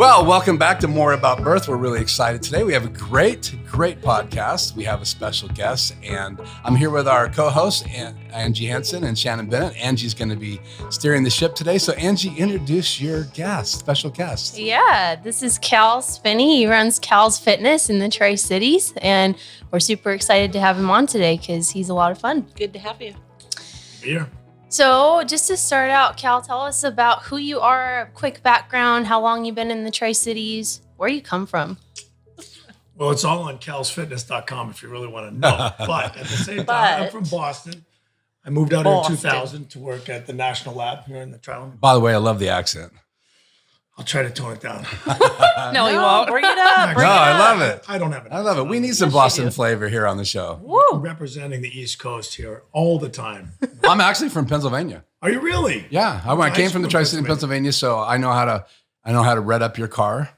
Well, welcome back to More About Birth. We're really excited today. We have a great podcast. We have a special guest, and I'm here with our co-hosts, Angie Hansen and Shannon Bennett. Angie's going to be steering the ship today. So, Angie, introduce your special guest. Yeah, this is Cal Spinney. He runs Cal's Fitness in the Tri-Cities, and we're super excited to have him on today because he's a lot of fun. Good to have you. Yeah. So just to start out, Cal, tell us about who you are, a quick background, how long you've been in the Tri-Cities, where you come from. Well, it's all on calsfitness.com if you really want to know. But at the same time, I'm from Boston. I moved out here in 2000 to work at the National Lab here in the Trial. By the way, I love the accent. I'll try to tone it down. No, you won't. Bring it up. I love it. I don't have it. I love it. We need some Boston flavor here on the show. Woo. Representing the East Coast here all the time. I'm actually from Pennsylvania. Are you really? Yeah, I came from the Tri-City, Pennsylvania, so I know how to red up your car.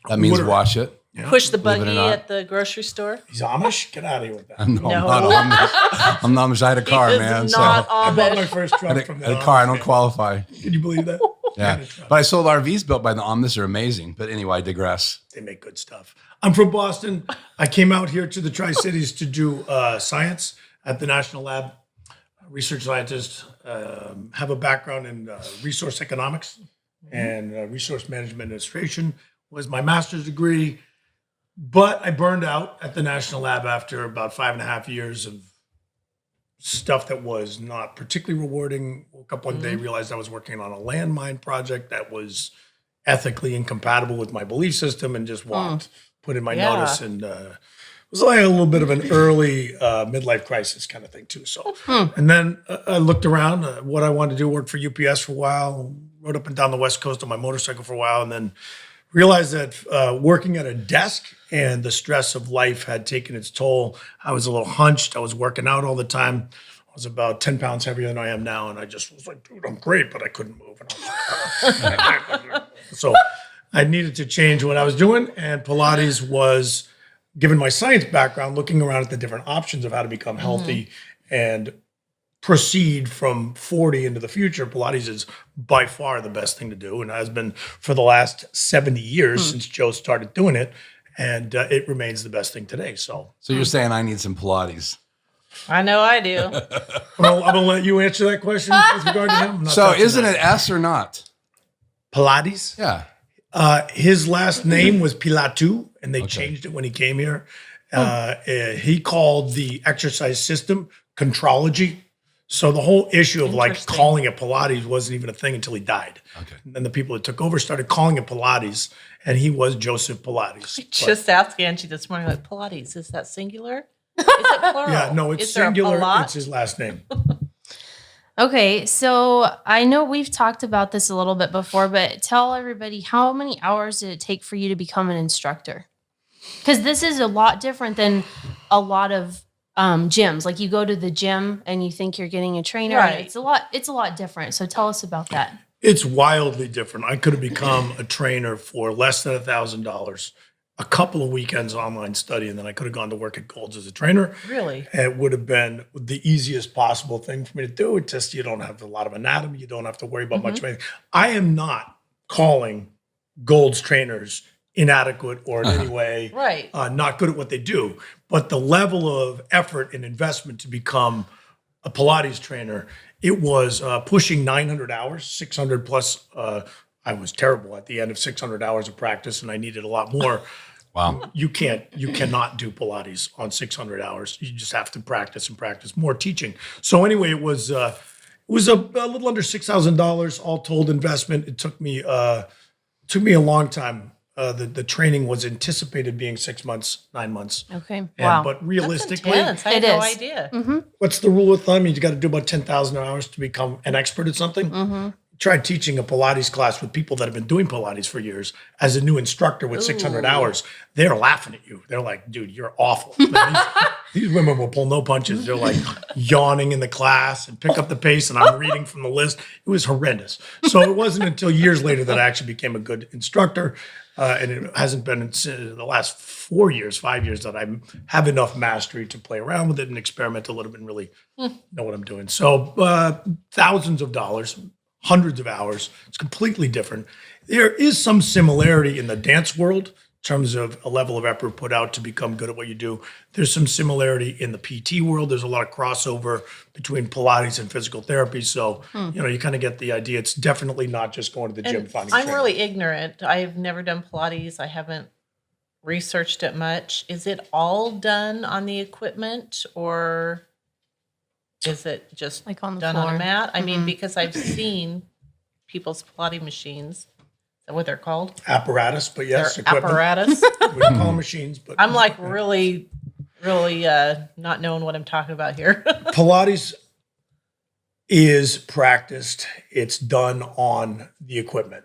That means wash it. Yeah. Push the buggy at the grocery store. He's Amish? Get out of here with that. No, I'm not Amish. I'm not Amish. I had a car, man. Not I bought my Amish. first truck from the I don't qualify. Can you believe that? Yeah, but I sold RVs built by the Amish. They're amazing. But anyway, I digress. They make good stuff. I'm from Boston. I came out here to the Tri-Cities to do science at the National Lab. Research scientist, have a background in resource economics and resource management administration was my master's degree. But I burned out at the National Lab after about 5.5 years of stuff that was not particularly rewarding. Woke up one day, realized I was working on a landmine project that was ethically incompatible with my belief system, and just walked, put in my notice, and it was like a little bit of an early midlife crisis kind of thing too. So, and then I looked around what I wanted to do, worked for UPS for a while, rode up and down the West Coast on my motorcycle for a while, and then realized that working at a desk and the stress of life had taken its toll. I was a little hunched. I was working out all the time. I was about 10 pounds heavier than I am now. And I just was like, dude, I'm great, but I couldn't move. And I was like, so I needed to change what I was doing. And Pilates was, given my science background, looking around at the different options of how to become healthy and proceed from 40 into the future. Pilates is by far the best thing to do, and has been for the last 70 years since Joe started doing it, and it remains the best thing today. So you're saying I need some Pilates? I know I do. well, I'm gonna let you answer that question with regard to him. So isn't it S or not? Pilates? Yeah. His last name was Pilatu, and they changed it when he came here. He called the exercise system Contrology. So the whole issue of like calling it Pilates wasn't even a thing until he died. Okay. And then the people that took over started calling it Pilates, and he was Joseph Pilates. I just asked Angie this morning, like, Pilates, is that singular? Is it plural? Yeah, no, it's singular. It's his last name. Okay, so I know we've talked about this a little bit before, but tell everybody, how many hours did it take for you to become an instructor? Because this is a lot different than a lot of gyms. Like you go to the gym and you think you're getting a trainer. Right. And it's a lot different. So tell us about that. It's wildly different. I could have become a trainer for less than $1,000, a couple of weekends online study, and then I could have gone to work at Gold's as a trainer. Really? And it would have been the easiest possible thing for me to do. It just, you don't have a lot of anatomy. You don't have to worry about much training. I am not calling Gold's trainers inadequate or in any way not good at what they do. But the level of effort and investment to become a Pilates trainer, it was pushing 900 hours, 600 plus. I was terrible at the end of 600 hours of practice, and I needed a lot more. Wow. You cannot do Pilates on 600 hours. You just have to practice and practice, more teaching. So anyway, it was a little under $6,000 all told investment. It took me a long time. The training was anticipated being 6 months, 9 months. Okay. Wow. But realistically, I had no idea. what's the rule of thumb? You got to do about 10,000 hours to become an expert at something. Try teaching a Pilates class with people that have been doing Pilates for years as a new instructor with 600 hours. They're laughing at you. They're like, dude, you're awful. These women will pull no punches. They're like yawning in the class and pick up the pace, and I'm reading from the list. It was horrendous. So it wasn't until years later that I actually became a good instructor. And it hasn't been in the last 5 years that I have enough mastery to play around with it and experiment a little bit and really know what I'm doing. So thousands of dollars, hundreds of hours. It's completely different. There is some similarity in the dance world in terms of a level of effort put out to become good at what you do. There's some similarity in the PT world. There's a lot of crossover between Pilates and physical therapy. So, you kind of get the idea. It's definitely not just going to the gym, And finding I'm training. really ignorant. I've never done Pilates. I haven't researched it much. Is it all done on the equipment, or is it just Like on the done floor? on a mat? I mean, because I've seen people's Pilates machines. Is that what they're called? Apparatus, but yes, Their equipment. apparatus. We don't call them machines, but I'm like really not knowing what I'm talking about here. Pilates is practiced. It's done on the equipment.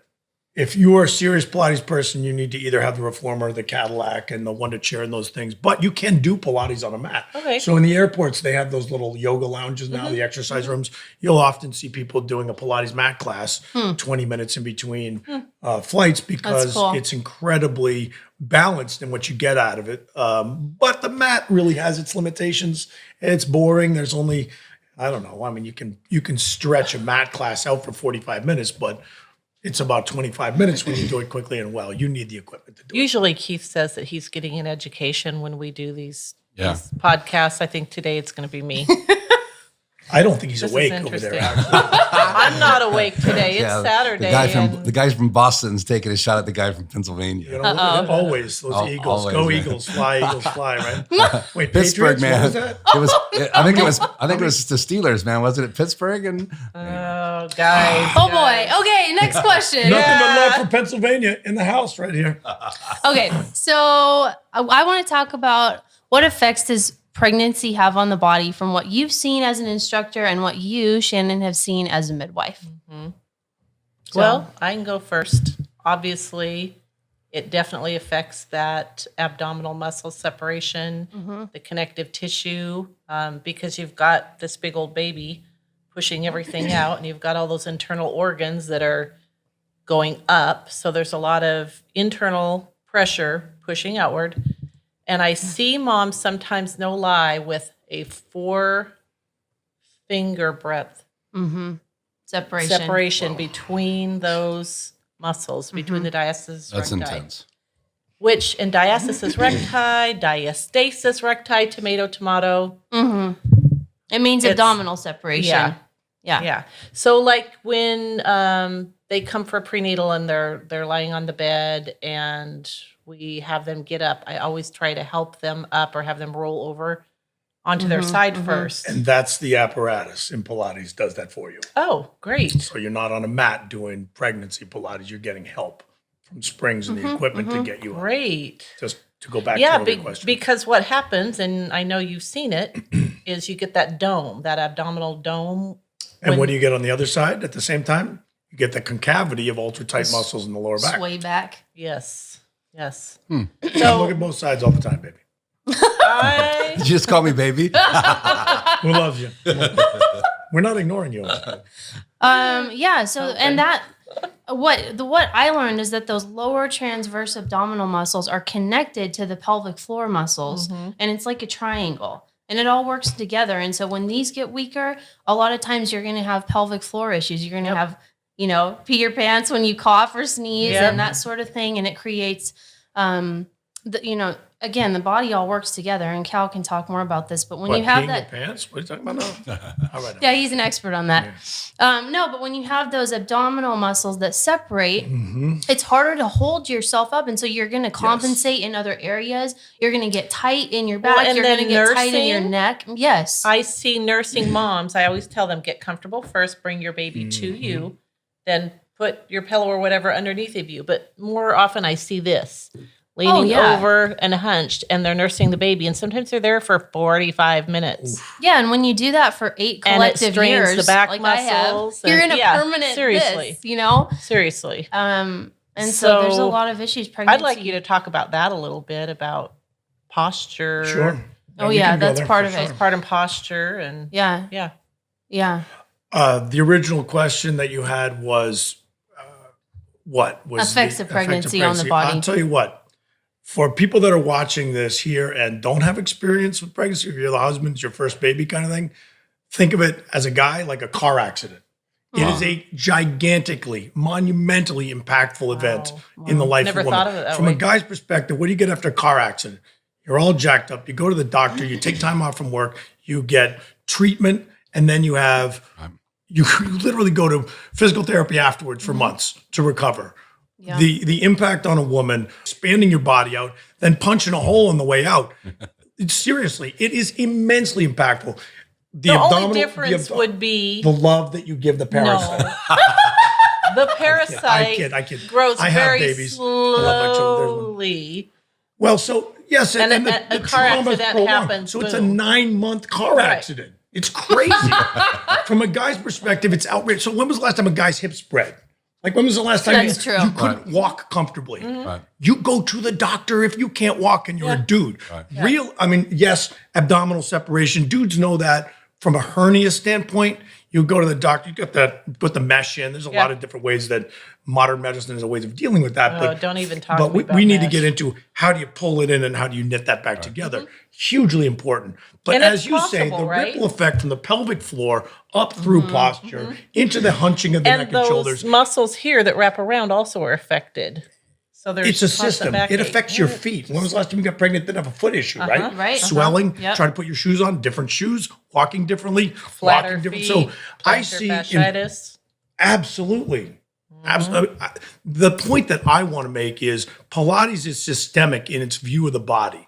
If you are a serious Pilates person, you need to either have the reformer, the Cadillac, and the Wonder Chair and those things. But you can do Pilates on a mat. Okay. So in the airports, they have those little yoga lounges now, the exercise rooms. You'll often see people doing a Pilates mat class 20 minutes in between flights because cool. it's incredibly balanced in what you get out of it. But the mat really has its limitations. It's boring. There's only, I don't know. I mean, you can stretch a mat class out for 45 minutes, but it's about 25 minutes when you do it quickly and well. You need the equipment to do it. Usually Keith says that he's getting an education when we do these podcasts. I think today it's going to be me. I don't think he's This is awake over there. interesting. Actually. I'm not awake today. It's Yeah, Saturday. The guy from Boston's taking a shot at the guy from Pennsylvania. You know, always those Oh, Eagles. always, Go yeah. Eagles, fly, right? Wait, Pittsburgh, Patriots? man. What was that? It was. I think it was the Steelers, man. Wasn't it Pittsburgh? And Oh, guys. Oh boy. Okay, next question. Nothing but love for Pennsylvania in the house right here. Okay, so I want to talk about what effects does pregnancy have on the body from what you've seen as an instructor and what you, Shannon, have seen as a midwife. So- Well, I can go first. Obviously, it definitely affects that abdominal muscle separation, the connective tissue, because you've got this big old baby pushing everything out, and you've got all those internal organs that are going up. So there's a lot of internal pressure pushing outward. And I see moms sometimes, no lie, with a 4-finger breadth separation between those muscles, between the diastasis that's recti. intense. Which in diastasis recti, diastasis recti, tomato. It means It's- abdominal separation. Yeah. So like when they come for prenatal and they're lying on the bed and we have them get up, I always try to help them up or have them roll over onto their side first. And that's the apparatus in Pilates does that for you. Oh, great. So you're not on a mat doing pregnancy Pilates. You're getting help from springs and the equipment to get you up. Great. Just to go back to Yeah, your other question. because what happens, and I know you've seen it, is you get that dome, that abdominal dome. And what do you get on the other side at the same time? You get the concavity of ultra tight muscles in the lower back. Sway back. Yes. Yes. I look So at both sides all the time, baby. I, Did you just call me baby? Who loves you? We're not ignoring you. Yeah. So, and that what I learned is that those lower transverse abdominal muscles are connected to the pelvic floor muscles, and it's like a triangle, and it all works together. And so when these get weaker, a lot of times you're going to have pelvic floor issues. You're going to have, pee your pants when you cough or sneeze and that sort of thing, and it creates, again, the body all works together. And Cal can talk more about this, but when you have peeing that. your pants? What are you talking about now? All right. Yeah, he's an expert on that. No, but when you have those abdominal muscles that separate, it's harder to hold yourself up. And so you're going to compensate in other areas. You're going to get tight in your back. and You're going to then get tight in your nursing? neck. Yes. I see nursing moms. I always tell them, get comfortable first, bring your baby to you, then put your pillow or whatever underneath of you. But more often I see this. Leaning over and hunched, and they're nursing the baby. And sometimes they're there for 45 minutes. Yeah, and when you do that for 8 And it collective strains years, the back like I have, muscles you're in and- a permanent seriously. this, Seriously. And so there's a lot of issues. Pregnancy. I'd like you to talk about that a little bit, about posture. Sure. Oh, we yeah, can go that's there part for of it. sure. Postpartum posture and Yeah. The original question that you had was, what was Effects the of pregnancy on the body. I'll tell you what. For people that are watching this here and don't have experience with pregnancy, if you're the husband, it's your first baby kind of thing, think of it as a guy like a car accident. It is a gigantically, monumentally impactful event in the life Never of a woman. thought of it that From way. a guy's perspective, what do you get after a car accident? You're all jacked up. You go to the doctor, you take time off from work, you get treatment, and then you literally go to physical therapy afterwards for months to recover. Yeah. The impact on a woman, expanding your body out, then punching a hole on the way out. Seriously, it is immensely impactful. The only difference would be the love that you give the parasite. no. The parasite I kid. grows I have very babies. I love my children. slowly. Well, so yes, And the a car trauma is accident prolonged. happens, So it's a boom. 9-month car accident. It's crazy. From a guy's perspective, it's outrageous. So when was the last time a guy's hip spread? Like when was the last time That's true. you couldn't walk comfortably? Right. You go to the doctor if you can't walk and you're a dude. Right. Yes, abdominal separation. Dudes know that. From a hernia standpoint, you go to the doctor, you got that, put the mesh in. There's a lot of different ways that modern medicine is a ways of dealing with that. Oh, don't even talk But to me about we need to mesh. get into how do you pull it in and how do you knit that back together. Hugely important. But And as it's you say, possible, the right? ripple effect from the pelvic floor up through posture into the hunching of the neck And and those shoulders. muscles here that wrap around also are affected. So there's It's a constant system. backache. It affects your feet. When was the last time you got pregnant? Didn't have a foot issue, right? Right. Swelling, Yep. trying to put your shoes on, different shoes, walking differently, Flatter walking different. feet, So I plantar see fasciitis. absolutely. Absolutely. The point that I want to make is Pilates is systemic in its view of the body.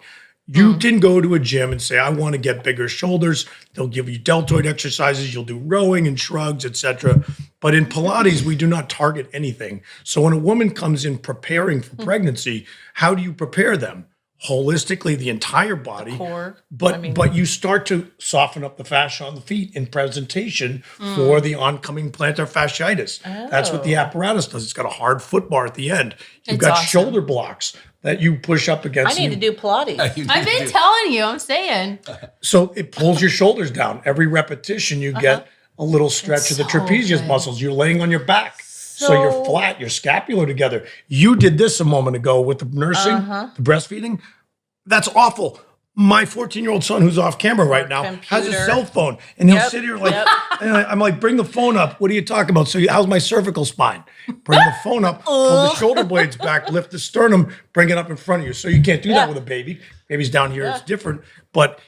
You can go to a gym and say, I want to get bigger shoulders. They'll give you deltoid exercises. You'll do rowing and shrugs, etc. But in Pilates, we do not target anything. So when a woman comes in preparing for pregnancy, how do you prepare them? Holistically, the entire body. Core. But you start to soften up the fascia on the feet in presentation for the oncoming plantar fasciitis. That's what the apparatus does. It's got a hard foot bar at the end. You've It's got awesome. shoulder blocks that you push up I against. need to do Pilates. I've been telling you, I'm saying. So it pulls your shoulders down. Every repetition, you get a little stretch It's of the so trapezius good. muscles. You're laying on your back. So you're flat, your scapular together. You did this a moment ago with the nursing, the breastfeeding. That's awful. My 14-year-old son, who's off camera right now, has a computer. cell phone, and he'll Yep, sit here like, yep. and I'm like, bring the phone up. What are you talking about? So how's my cervical spine? Bring the phone up, pull the shoulder blades back, lift the sternum, bring it up in front of you. So you can't do that with a baby. Baby's down here, it's different. But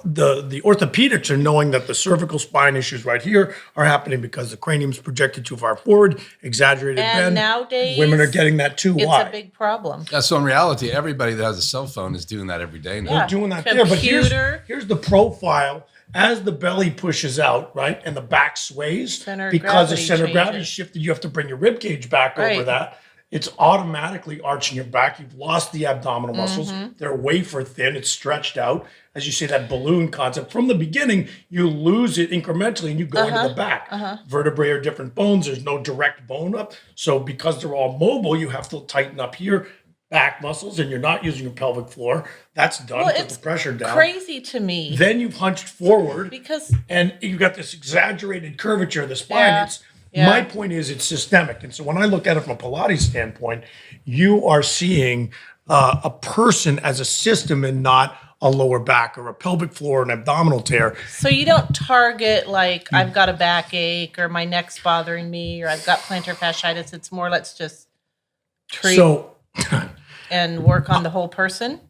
the orthopedics are knowing that the cervical spine issues right here are happening because the cranium's projected too far forward, exaggerated And bend. nowadays, Women are getting that too. It's Why? a big problem. Yeah, so in reality, everybody that has a cell phone is doing that every day now. Yeah. Doing that there. But Computer. here's the profile as the belly pushes out, right? And the back sways Center of because the gravity center of gravity changes. shifted. You have to bring your rib cage back over Right. that. It's automatically arching your back. You've lost the abdominal muscles. They're wafer thin. It's stretched out. As you say, that balloon concept. From the beginning, you lose it incrementally and you go into the back. Vertebrae are different bones. There's no direct bone up. So because they're all mobile, you have to tighten up here, back muscles, and you're not using your pelvic floor. That's done. Well, Put it's the pressure down. crazy to me Then you've hunched forward because and you've got this exaggerated curvature of the spine. Yeah. My point is it's systemic. And so when I look at it from a Pilates standpoint, you are seeing a person as a system and not a lower back or a pelvic floor, an abdominal tear. So you don't target like I've got a backache or my neck's bothering me or I've got plantar fasciitis. It's more let's just treat So and work on the whole person.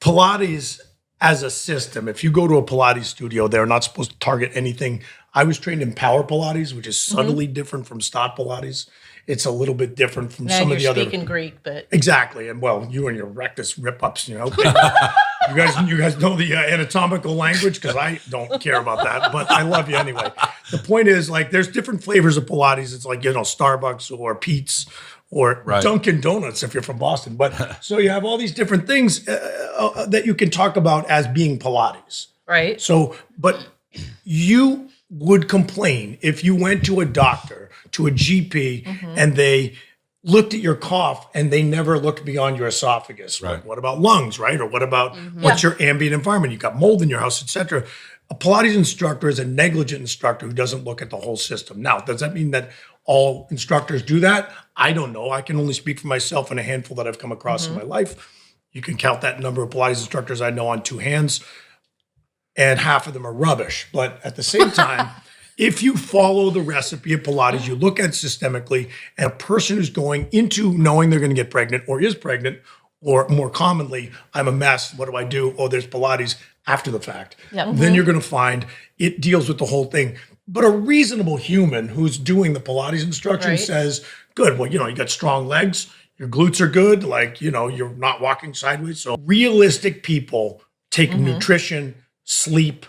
Pilates as a system, if you go to a Pilates studio, they're not supposed to target anything. I was trained in power Pilates, which is subtly different from stop Pilates. It's a little bit different from Now some you're of the other. speaking Greek, but Exactly, and well, you and your rectus rip-ups, you know. you guys know the anatomical language because I don't care about that, but I love you anyway. The point is, like, there's different flavors of Pilates. It's like, you know, Starbucks or Pete's or Right. Dunkin' Donuts if you're from Boston. But so you have all these different things that you can talk about as being Pilates. right. So, but you would complain if you went to a doctor, to a GP, and they looked at your cough and they never looked beyond your esophagus. Right. What about lungs, right? Or what about what's your ambient environment? You got mold in your house, etc. A Pilates instructor is a negligent instructor who doesn't look at the whole system. Now, does that mean that all instructors do that? I don't know. I can only speak for myself and a handful that I've come across in my life. You can count that number of Pilates instructors I know on two hands, and half of them are rubbish. But at the same time, If you follow the recipe of Pilates, you look at it systemically, and a person who's going into knowing they're going to get pregnant or is pregnant, or more commonly, I'm a mess, what do I do? Oh, there's Pilates after the fact. Yep. Then you're going to find it deals with the whole thing. But a reasonable human who's doing the Pilates instruction Right. says, good, well, you got strong legs, your glutes are good, like, you're not walking sideways. So realistic people take nutrition, sleep,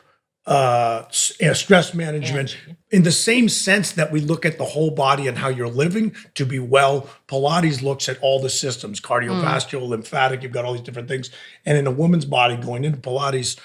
stress management in the same sense that we look at the whole body and how you're living to be well. Pilates looks at all the systems, cardiovascular, lymphatic, you've got all these different things. And in a woman's body going into Pilates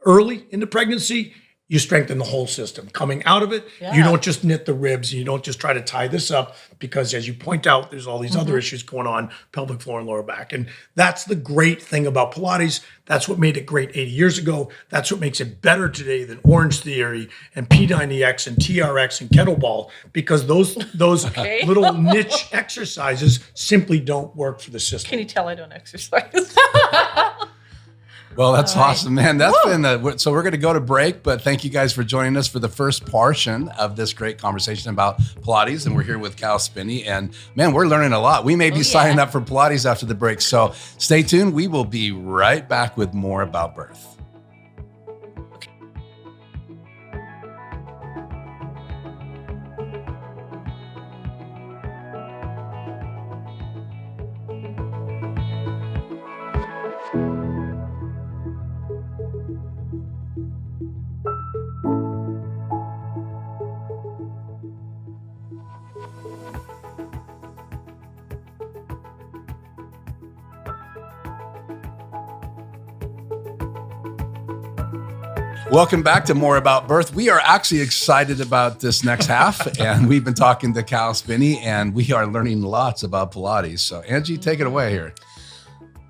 early into pregnancy, you strengthen the whole system. Coming out of it, you don't just knit the ribs, you don't just try to tie this up, because as you point out, there's all these other issues going on, pelvic floor and lower back. And that's the great thing about Pilates. That's what made it great 80 years ago. That's what makes it better today than Orange Theory and P90X and TRX and kettlebell, because those little niche exercises simply don't work for the system. Can you tell I don't exercise? Well, that's awesome, man. That's been so we're going to go to break, but thank you guys for joining us for the first portion of this great conversation about Pilates. And we're here with Cal Spinney, and man, we're learning a lot. We may be signing up for Pilates after the break. So stay tuned. We will be right back with more about birth. Welcome back to More About Birth. We are actually excited about this next half, and we've been talking to Cal Spinney, and we are learning lots about Pilates. So Angie, take it away here.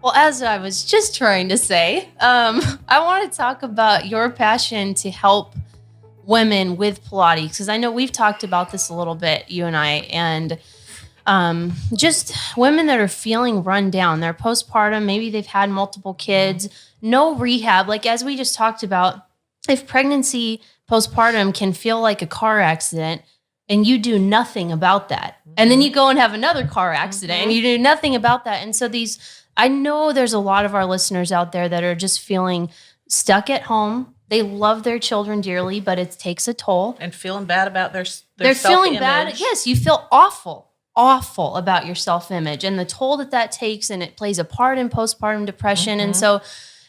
Well, as I was just trying to say, I want to talk about your passion to help women with Pilates, because I know we've talked about this a little bit, you and I, and just women that are feeling run down. They're postpartum, maybe they've had multiple kids, no rehab. Like as we just talked about, if pregnancy postpartum can feel like a car accident and you do nothing about that, and then you go and have another car accident and you do nothing about that. And so I know there's a lot of our listeners out there that are just feeling stuck at home. They love their children dearly, but it takes a toll. And feeling bad about their They're feeling self-image. bad. Yes, you feel awful about your self-image and the toll that takes, and it plays a part in postpartum depression. And so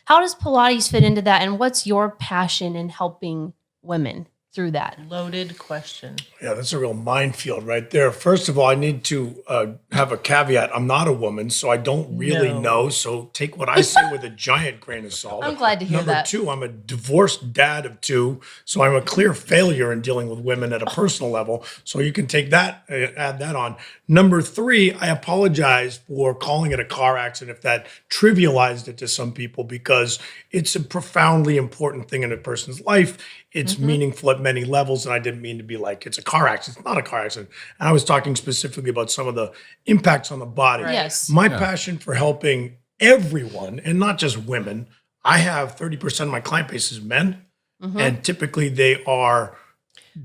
how does Pilates fit into that? And what's your passion in helping women through that? Loaded question. Yeah, that's a real minefield right there. First of all, I need to have a caveat. I'm not a woman, so I don't really know. So take what I say with a giant grain of salt. I'm glad to hear Number that. two, I'm a divorced dad of two, so I'm a clear failure in dealing with women at a personal level. So you can take that, add that on. Number three, I apologize for calling it a car accident if that trivialized it to some people, because it's a profoundly important thing in a person's life. It's meaningful at many levels, and I didn't mean to be like, it's a car accident. It's not a car accident. And I was talking specifically about some of the impacts on the body. Right. Yes. My passion for helping everyone, and not just women. I have 30% of my client base is men, and typically they are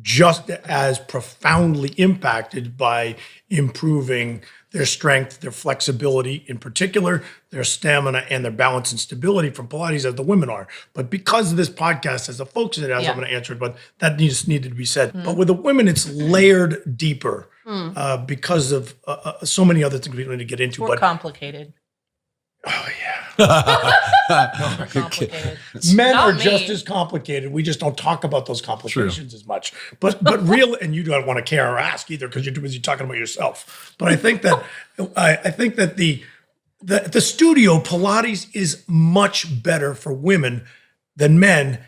just as profoundly impacted by improving their strength, their flexibility, in particular, their stamina and their balance and stability from Pilates as the women are. But because of this podcast, as the folks it has, I'm going to answer it, but that needed to be said. But with the women, it's layered deeper because of so many other things we don't need to get into. More But complicated. oh yeah. More complicated. Men Not are me. just as complicated. We just don't talk about those complications as much. But real, and you don't want to care or ask either because you're too busy talking about yourself. But I think that the studio Pilates is much better for women than men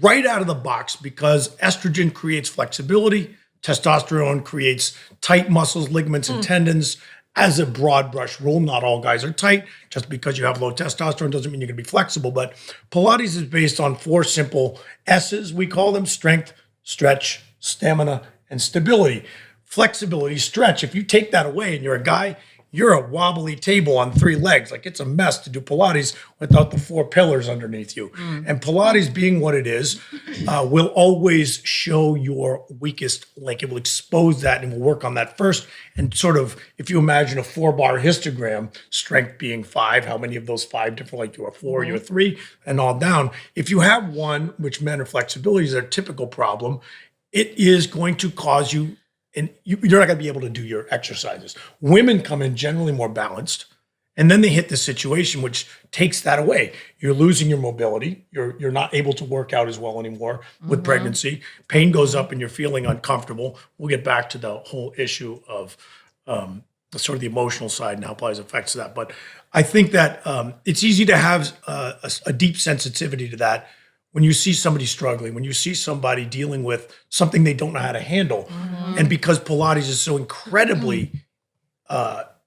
right out of the box, because estrogen creates flexibility, testosterone creates tight muscles, ligaments, and tendons. As a broad brush rule, not all guys are tight. Just because you have low testosterone doesn't mean you're going to be flexible. But Pilates is based on 4 simple S's, we call them: strength, stretch, stamina, and stability. Flexibility, stretch. If you take that away and you're a guy, you're a wobbly table on 3 legs. Like it's a mess to do Pilates without the 4 pillars underneath you. And Pilates being what it is, will always show your weakest link. It will expose that and we'll work on that first. And sort of, if you imagine a 4-bar histogram, strength being 5, how many of those 5 different, like you're a 4, you're a 3, and all down. If you have one, which men are flexibility is a typical problem, it is going to cause you, and you're not going to be able to do your exercises. Women come in generally more balanced, and then they hit the situation which takes that away. You're losing your mobility. You're not able to work out as well anymore with pregnancy. Pain goes up, and you're feeling uncomfortable. We'll get back to the whole issue of sort of the emotional side and how Pilates affects that. But I think that it's easy to have a deep sensitivity to that. When you see somebody struggling, when you see somebody dealing with something they don't know how to handle, and because Pilates is so incredibly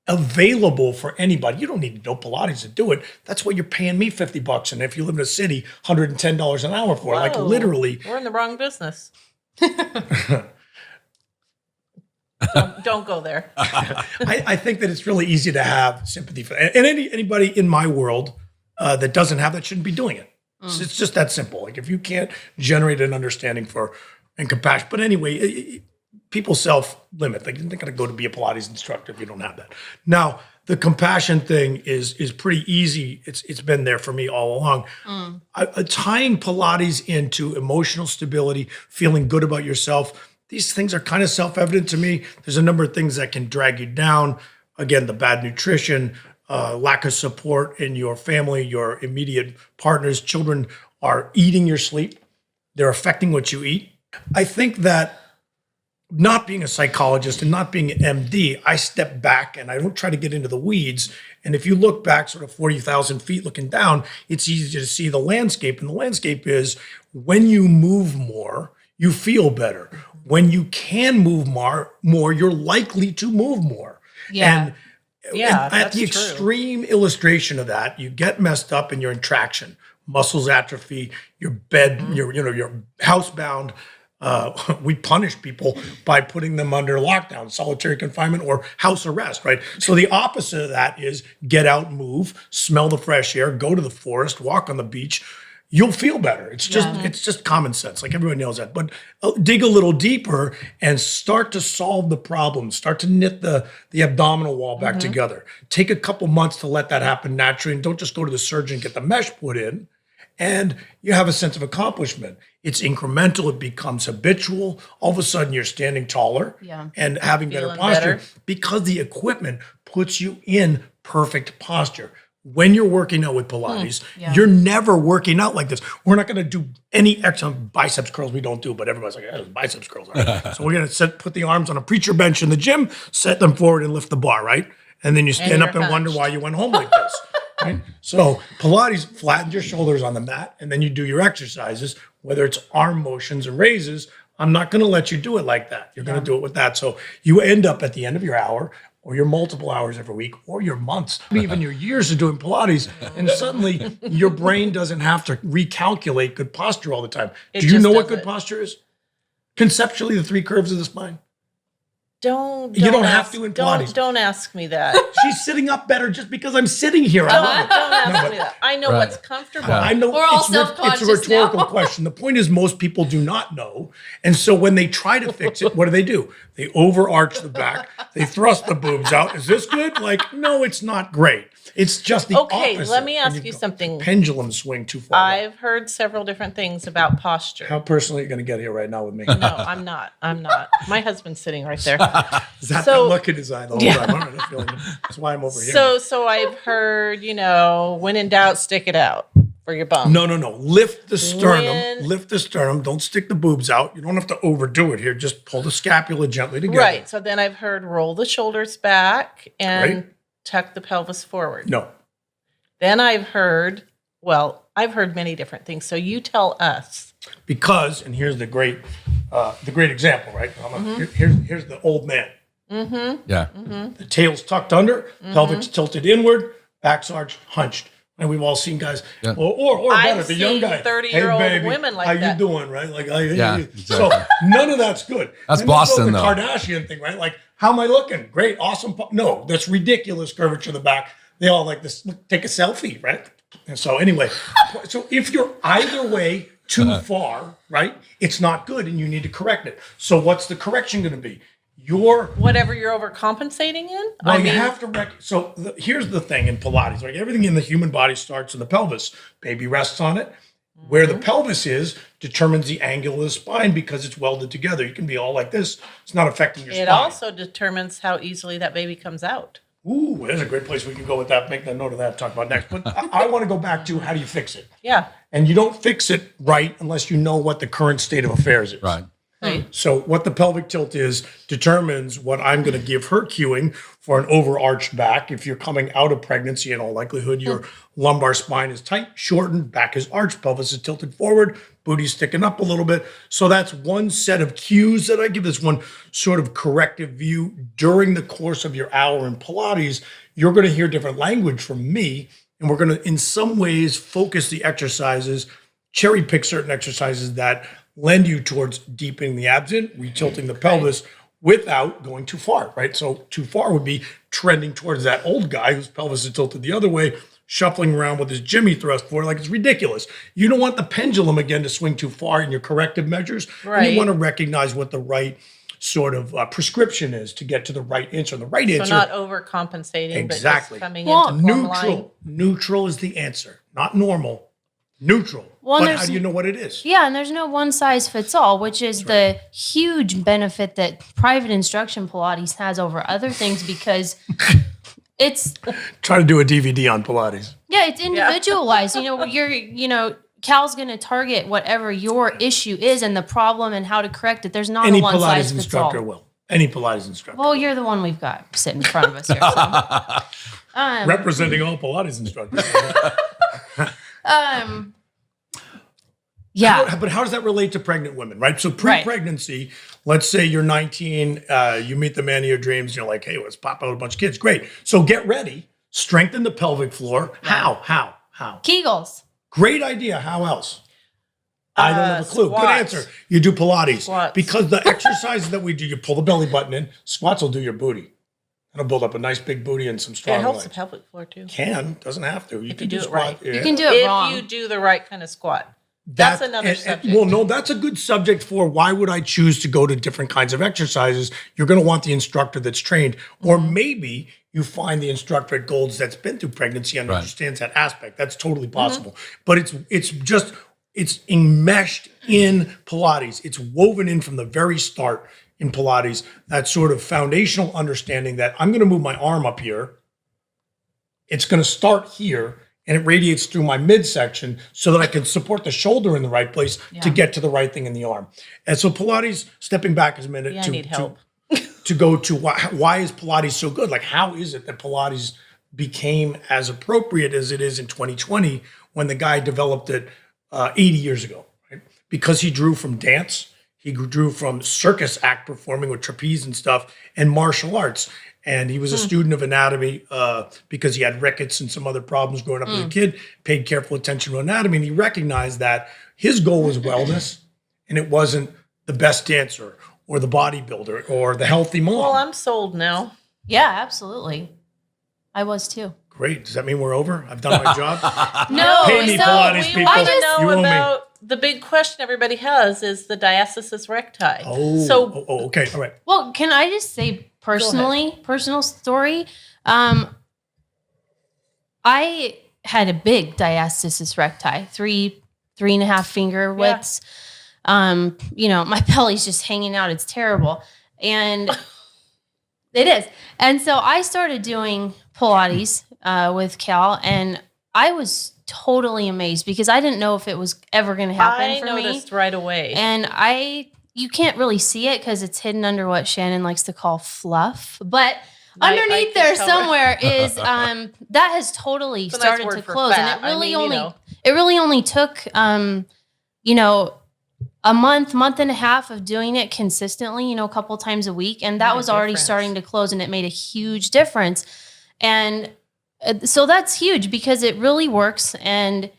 available for anybody, you don't need to know Pilates to do it. That's what you're paying me $50, and if you live in a city, $110 an hour for. Whoa, like literally, we're in the wrong business. Don't go there. I think that it's really easy to have sympathy for, and anybody in my world that doesn't have that shouldn't be doing it. It's just that simple. Like if you can't generate an understanding for and compassion, but anyway, people self-limit. Like you're not going to go to be a Pilates instructor if you don't have that. Now, the compassion thing is pretty easy. It's been there for me all along. Tying Pilates into emotional stability, feeling good about yourself. These things are kind of self-evident to me. There's a number of things that can drag you down. Again, the bad nutrition, lack of support in your family, your immediate partners, children are eating your sleep. They're affecting what you eat. I think that not being a psychologist and not being an MD, I step back and I don't try to get into the weeds. And if you look back sort of 40,000 feet looking down, it's easy to see the landscape. And the landscape is when you move more, you feel better. When you can move more, you're likely to move more. Yeah. And at the extreme illustration of that, you get messed up and you're in traction. Muscles atrophy, your bed, you're housebound. We punish people by putting them under lockdown, solitary confinement, or house arrest, right? So the opposite of that is get out, move, smell the fresh air, go to the forest, walk on the beach. You'll feel better. It's just common sense. Like everyone knows that. But dig a little deeper and start to solve the problem. Start to knit the abdominal wall back together. Take a couple months to let that happen naturally, and don't just go to the surgeon and get the mesh put in. And you have a sense of accomplishment. It's incremental. It becomes habitual. All of a sudden, you're standing taller and having better posture because the equipment puts you in perfect posture. When you're working out with Pilates, you're never working out like this. We're not going to do any extra biceps curls. We don't do, but everybody's like, those biceps curls. Right? So we're going to put the arms on a preacher bench in the gym, set them forward and lift the bar, right? And then you stand up and wonder why you went home like this. Right? So Pilates flattens your shoulders on the mat, and then you do your exercises, whether it's arm motions or raises. I'm not going to let you do it like that. You're going to do it with that. So you end up at the end of your hour or your multiple hours every week or your months, even your years of doing Pilates. And suddenly your brain doesn't have to recalculate good posture all the time. Do you know what good posture is? Conceptually, the 3 curves of the spine. You don't have to in Pilates. Don't ask me that. She's sitting up better just because I'm sitting here. I love it. Don't ask me that. I know what's comfortable. I know We're all self-conscious it's a rhetorical question. The point is most people do not know. And so when they try to fix it, what do? They overarch the back. They thrust the boobs out. Is this good? Like, no, it's not great. It's just the opposite. Okay, let me ask you something. Pendulum swing too far. I've heard several different things about posture. How personal are you going to get here right now with me? No, I'm not. My husband's sitting right there. Is that look in his eye the whole time? All right, that's why I'm over here. So I've heard, when in doubt, stick it out for your bum. No. Lift the sternum. Lift the sternum. Don't stick the boobs out. You don't have to overdo it here. Just pull the scapula gently together. Right. So then I've heard roll the shoulders back and tuck the pelvis forward. No. Then I've heard many different things. So you tell us. Because, and here's the great example, right? Here's the old man. Yeah. The tail's tucked under, pelvis tilted inward, back's arched, hunched. And we've all seen guys, Yeah. or I've better, the young seen guy. 30-year-old hey, baby, women like how that. you doing, right? Like, Yeah, exactly. exactly. So none of that's good. That's And then Boston, the though. Kardashian thing, right? Like, how am I looking? Great, awesome. No, that's ridiculous curvature in the back. They all like this. Take a selfie, right? And so anyway, so if you're either way too far, right, it's not good, and you need to correct it. So what's the correction going to be? Whatever you're overcompensating in. Well, you have to here's the thing in Pilates, like everything in the human body starts in the pelvis. Baby rests on it. Where the pelvis is determines the angle of the spine because it's welded together. You can be all like this. It's not affecting your spine. It also determines how easily that baby comes out. Ooh, there's a great place we can go with that. Make that note of that, talk about next. But I want to go back to how do you fix it? Yeah. And you don't fix it right unless you know what the current state of affairs is. Right. Right. So what the pelvic tilt is determines what I'm going to give her cueing for an overarched back. If you're coming out of pregnancy, in all likelihood, your lumbar spine is tight, shortened, back is arched, pelvis is tilted forward, booty's sticking up a little bit. So that's one set of cues that I give. This one sort of corrective view. During the course of your hour in Pilates, you're going to hear different language from me, and we're going to, in some ways, focus the exercises, cherry pick certain exercises that lend you towards deepening the abdomen, retilting the pelvis without going too far, right? So too far would be trending towards that old guy whose pelvis is tilted the other way, shuffling around with his Jimmy thrust forward like it's ridiculous. You don't want the pendulum again to swing too far in your corrective measures. Right. And you want to recognize what the right sort of prescription is to get to the right answer. And the right So answer, not overcompensating, Exactly. but just coming Well, into form line. neutral. Neutral is the answer, not normal. Neutral. Well, but there's- how do you know what it is? Yeah, and there's no one size fits all, which is the huge benefit that private instruction Pilates has over other things because it's Try to do a DVD on Pilates. it's individualized. Cal's going to target whatever your issue is and the problem and how to correct it. There's not Any a one size Pilates fits instructor all. will. Any Pilates instructor. Well, you're the one we've got sitting in front of us here. So. Representing all Pilates instructors. Yeah. But how does that relate to pregnant women, right? So pre-pregnancy, let's say you're 19, you meet the man of your dreams, you're like, hey, let's pop out a bunch of kids. Great. So get ready. Strengthen the pelvic floor. How? Kegels. Great idea. How else? I don't have a clue. Squats. Good answer. You do Pilates. Squats. Because the exercises that we do, you pull the belly button in. Squats will do your booty. It'll build up a nice big booty and some strong It helps legs. the pelvic floor too. Doesn't have to. You can do it squat. right. Yeah. You can do it If wrong. you do the right kind of squat. That's another subject. Well, no, that's a good subject for why would I choose to go to different kinds of exercises. You're going to want the instructor that's trained, or maybe you find the instructor at Gold's that's been through pregnancy and understands that aspect. That's totally possible. But it's enmeshed in Pilates. It's woven in from the very start in Pilates, that sort of foundational understanding that I'm going to move my arm up here. It's going to start here and it radiates through my midsection so that I can support the shoulder in the right place to get to the right thing in the arm. And so Pilates, stepping back a minute I need help. to go to why is Pilates so good? Like, how is it that Pilates became as appropriate as it is in 2020 when the guy developed it 80 years ago, right? Because he drew from dance. He drew from circus act performing with trapeze and stuff and martial arts. And he was a student of anatomy because he had rickets and some other problems growing up as a kid, paid careful attention to anatomy. And he recognized that his goal was wellness and it wasn't the best dancer or the bodybuilder or the healthy mom. Well, I'm sold now. Yeah, absolutely. I was too. Great. Does that mean we're over? I've done my job? No, Pay me, Pilates We people. want to You know owe me. about the big question everybody has is the diastasis recti. Okay. All right. Well, can I just say personal story? I had a big diastasis recti, 3.5 finger widths. My belly's just hanging out. It's terrible. And it is. And so I started doing Pilates with Cal, and I was totally amazed because I didn't know if it was ever going to happen for me. I noticed right away. And you can't really see it because it's hidden under what Shannon likes to call fluff. But underneath there somewhere is that has totally started to close. And it really only took a month and a half of doing it consistently, a couple times a week. And that was already starting to close, and it made a huge difference. And So that's huge because it really works, and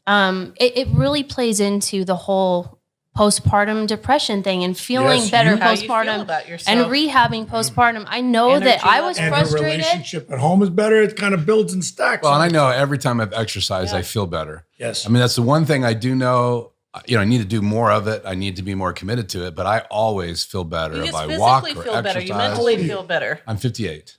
it really plays into the whole postpartum depression thing and feeling Yes, better How you feel postpartum about yourself. and rehabbing postpartum. I know Energy that I was level. And her frustrated. relationship at home is better. It kind of builds and stacks. Well, and I know every time I've exercised, Yeah. I feel better. Yes. I mean, that's the one thing I do know. I need to do more of it. I need to be more committed to it, but I always feel better You if just I walk physically or feel better. exercise. You mentally feel better. I'm 58.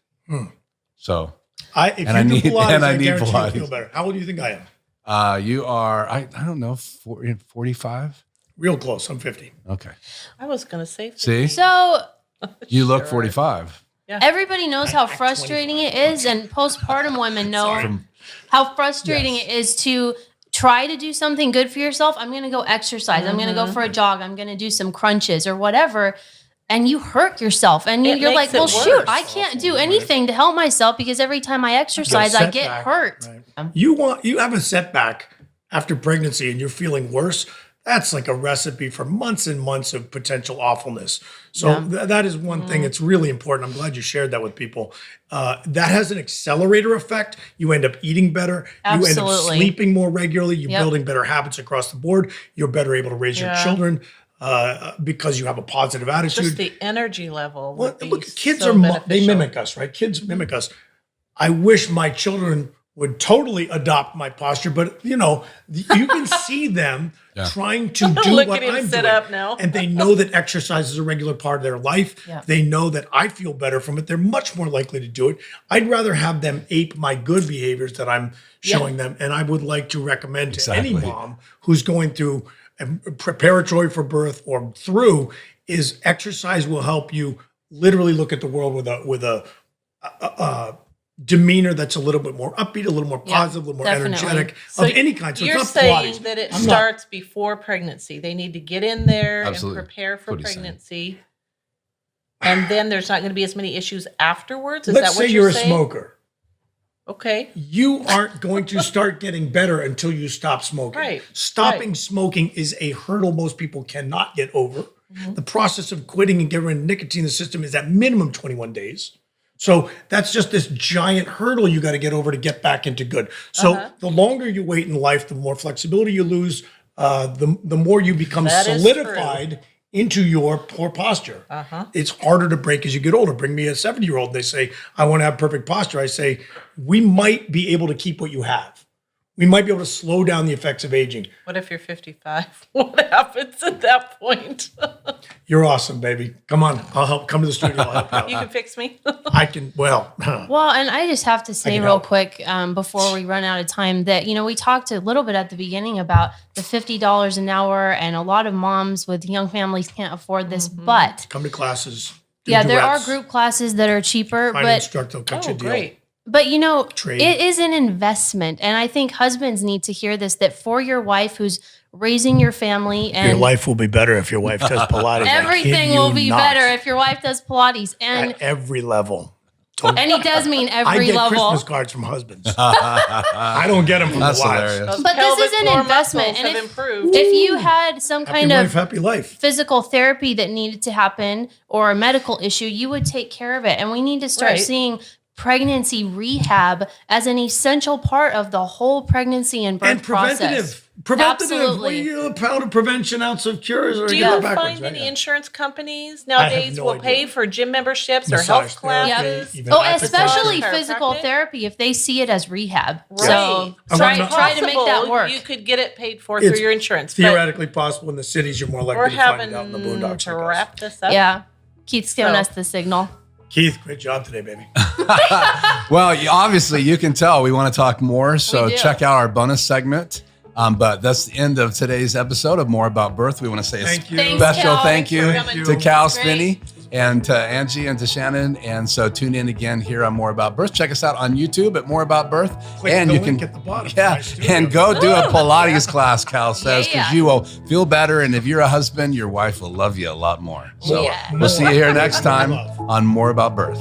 So If and I you do need- Pilates, and I I need guarantee Pilates. you feel better. How old do you think I am? you are, I don't know, 45? Real close. I'm 50. Okay. I was going to say. See, So you look Sure. 45. everybody knows how frustrating it is, and postpartum women know how frustrating Yes. it is to try to do something good for yourself. I'm going to go exercise. I'm going to go for a jog. I'm going to do some crunches or whatever. And you hurt yourself. And It you're makes like, it well, shoot, worse. I can't do anything to help myself because every time I exercise, I get Setback, hurt. right. You have a setback after pregnancy and you're feeling worse. That's like a recipe for months and months of potential awfulness. So that is one thing. It's really important. I'm glad you shared that with people. That has an accelerator effect. You end up eating better. You end up Absolutely. sleeping more regularly. You're Yep. building better habits across the board. You're better able to raise your Yeah. children because you have a positive attitude. Just the energy level. Well, Would be look, kids so they beneficial. mimic us, right? Kids mimic us. I wish my children would totally adopt my posture, but you can see them trying to do Look what at him I'm sit doing, up now. and they know that exercise is a regular part of their life. Yeah. They know that I feel better from it. They're much more likely to do it. I'd rather have them ape my good behaviors that I'm showing them, and I would like to recommend to any Exactly. mom who's going through a preparatory for birth or through is exercise will help you literally look at the world with a demeanor that's a little bit more upbeat, a little more positive, a little more definitely. energetic So of any kind. So you're it's not saying Pilates. that it I'm not- starts before pregnancy. They need to get in there Absolutely. and prepare for What he's saying. pregnancy. And then there's not going to be as many issues afterwards. Is Let's that say what you're a saying? smoker. Okay. You aren't going to start getting better until you stop smoking. Right. Stopping Right. smoking is a hurdle most people cannot get over. Mm-hmm. The process of quitting and getting rid of nicotine in the system is at minimum 21 days. So that's just this giant hurdle you got to get over to get back into good. So the longer you wait in life, the more flexibility you lose, the more you become That is solidified into your poor posture. It's harder to break as you get older. Bring me a 70-year-old, they say, I want to have perfect posture. I say, we might be able to keep what you have. We might be able to slow down the effects of aging. What if you're 55? What happens at that point? You're awesome, baby. Come on, I'll help. Come to the studio, I'll help you out. You can fix me. I can, well, Well, and I just have to say can real help. quick before we run out of time that, we talked a little bit at the beginning about the $50 an hour, and a lot of moms with young families can't afford this. But come to classes. do there are duets, group classes that are cheaper. Find an But instructor, they'll cut you Oh, a deal. great. Trade. it is an investment. And I think husbands need to hear this, that for your wife who's raising your family, and Your life will be better if your wife does Pilates. I kid everything you will be not. better if your wife does Pilates. And At every level. Don't- and he does mean I every get level. Christmas cards from husbands. I don't get them from That's the wives. hilarious. Those But this pelvic is an floor investment, muscles and have if- improved. If you had some Happy kind wife, of happy life. physical therapy that needed to happen or a medical issue, you would take care of it. And we need to start Right. seeing pregnancy rehab as an essential part of the whole pregnancy and birth And preventative. process. Preventative. Absolutely. You pound of prevention, ounce of cures. Or Do get you it backwards, find right? any Yeah. insurance companies have nowadays no will idea. pay for gym memberships or Massage health therapy, classes? even Oh, acupuncture. especially Chiropractic? physical therapy if they see it as rehab. Right. So I try, want try to make that Possible work. You could get it paid for It's through your insurance. But Theoretically possible in the cities, you're more likely we're to find having it out in the boondocks. to like us. wrap this up. Yeah. Keith's giving So- us the signal. Keith, great job today, baby. Well, obviously, you can tell we want to talk more. So We do. check out our bonus segment. But that's the end of today's episode of More About Birth. We want to say Thank you. a Thanks, special Cal. thank you Thanks for to coming. Cal Great. Spinney and to Angie and to Shannon. And so tune in again here on More About Birth. Check us out on YouTube at More About Birth. Click and the you link can at the bottom. yeah, Nice studio. and go do a Pilates class, Cal says, because Yeah. you will feel better. And if you're a husband, your wife will love you a lot more. So Yeah. we'll see you here next time Love. on More About Birth.